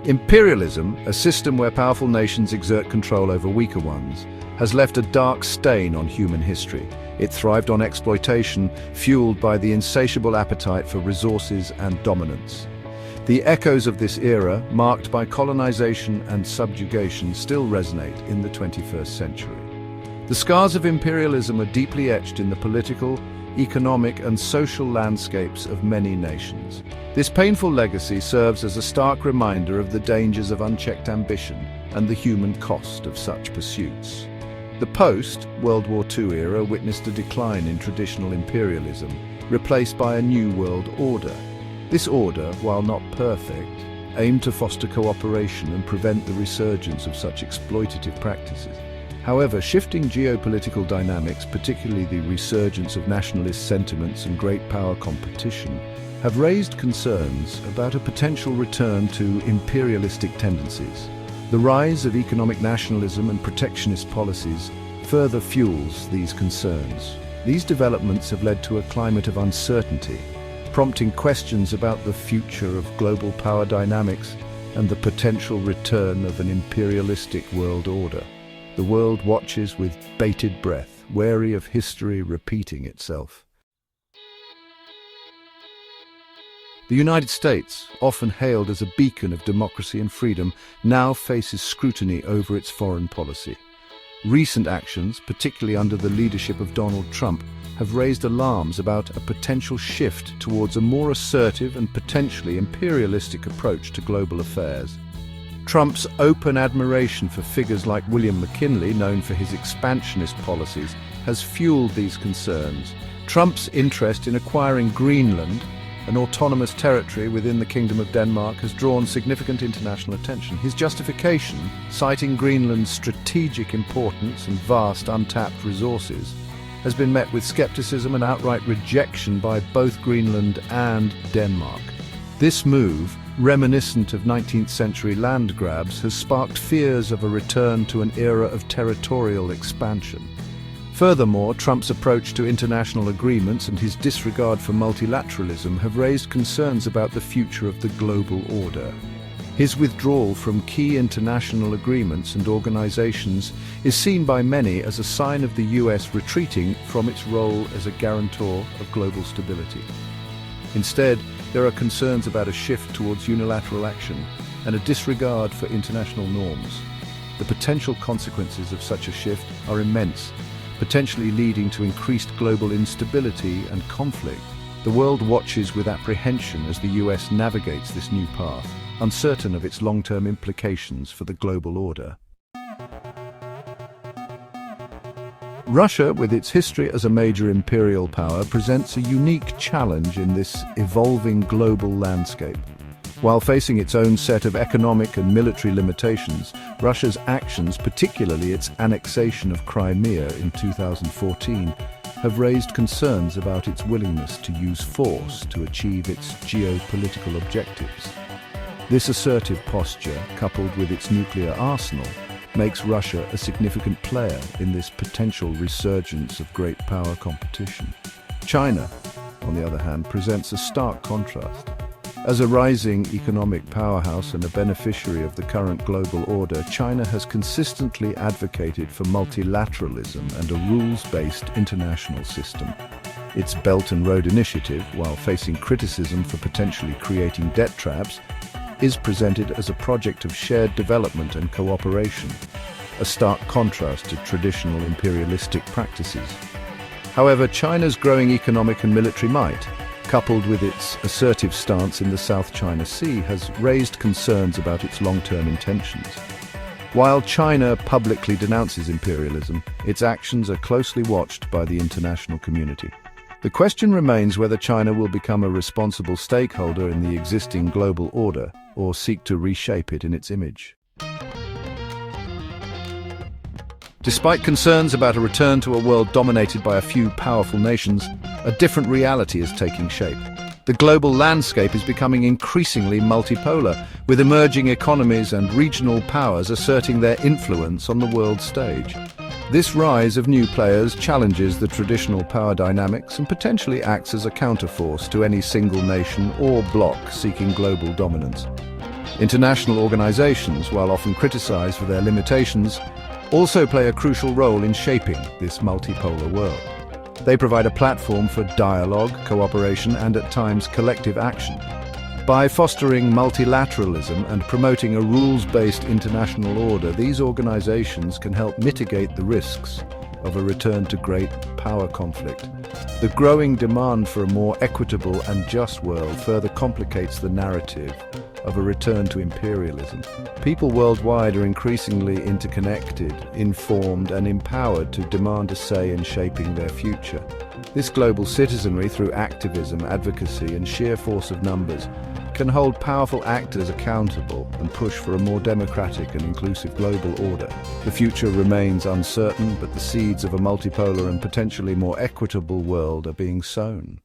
Imperialism, a system where powerful nations exert control over weaker ones, has left a dark stain on human history. It thrived on exploitation, fueled by the insatiable appetite for resources and dominance. The echoes of this era, marked by colonization and subjugation, still resonate in the 21st century. The scars of imperialism are deeply etched in the political, economic, and social landscapes of many nations. This painful legacy serves as a stark reminder of the dangers of unchecked ambition and the human cost of such pursuits. The post-World War II era witnessed a decline in traditional imperialism, replaced by a new world order. This order, while not perfect, aimed to foster cooperation and prevent the resurgence of such exploitative practices. However, shifting geopolitical dynamics, particularly the resurgence of nationalist sentiments and great power competition, have raised concerns about a potential return to imperialistic tendencies. The rise of economic nationalism and protectionist policies further fuels these concerns. These developments have led to a climate of uncertainty, prompting questions about the future of global power dynamics and the potential return of an imperialistic world order. The world watches with bated breath, wary of history repeating itself. The United States, often hailed as a beacon of democracy and freedom, now faces scrutiny over its foreign policy. Recent actions, particularly under the leadership of Donald Trump, have raised alarms about a potential shift towards a more assertive and potentially imperialistic approach to global affairs. Trump's open admiration for figures like William McKinley, known for his expansionist policies, has fueled these concerns. Trump's interest in acquiring Greenland, an autonomous territory within the Kingdom of Denmark, has drawn significant international attention. His justification, citing Greenland's strategic importance and vast untapped resources, has been met with skepticism and outright rejection by both Greenland and Denmark. This move, reminiscent of 19th century land grabs, has sparked fears of a return to an era of territorial expansion. Furthermore, Trump's approach to international agreements and his disregard for multilateralism have raised concerns about the future of the global order. His withdrawal from key international agreements and organizations is seen by many as a sign of the US retreating from its role as a guarantor of global stability. Instead, there are concerns about a shift towards unilateral action and a disregard for international norms. The potential consequences of such a shift are immense, potentially leading to increased global instability and conflict. The world watches with apprehension as the US navigates this new path, uncertain of its long-term implications for the global order. Russia, with its history as a major imperial power, presents a unique challenge in this evolving global landscape. While facing its own set of economic and military limitations, Russia's actions, particularly its annexation of Crimea in 2014, have raised concerns about its willingness to use force to achieve its geopolitical objectives. This assertive posture, coupled with its nuclear arsenal, makes Russia a significant player in this potential resurgence of great power competition. China, on the other hand, presents a stark contrast. As a rising economic powerhouse and a beneficiary of the current global order, China has consistently advocated for multilateralism and a rules-based international system. Its Belt and Road Initiative, while facing criticism for potentially creating debt traps, is presented as a project of shared development and cooperation, a stark contrast to traditional imperialistic practices. However, China's growing economic and military might, coupled with its assertive stance in the South China Sea, has raised concerns about its long-term intentions. While China publicly denounces imperialism, its actions are closely watched by the international community. The question remains whether China will become a responsible stakeholder in the existing global order or seek to reshape it in its image. Despite concerns about a return to a world dominated by a few powerful nations, a different reality is taking shape. The global landscape is becoming increasingly multipolar, with emerging economies and regional powers asserting their influence on the world stage. This rise of new players challenges the traditional power dynamics and potentially acts as a counterforce to any single nation or bloc seeking global dominance. International organizations, while often criticized for their limitations, also play a crucial role in shaping this multipolar world. They provide a platform for dialogue, cooperation, and at times collective action. By fostering multilateralism and promoting a rules-based international order, these organizations can help mitigate the risks of a return to great power conflict. The growing demand for a more equitable and just world further complicates the narrative of a return to imperialism. People worldwide are increasingly interconnected, informed, and empowered to demand a say in shaping their future. This global citizenry, through activism, advocacy, and sheer force of numbers, can hold powerful actors accountable and push for a more democratic and inclusive global order. The future remains uncertain, but the seeds of a multipolar and potentially more equitable world are being sown.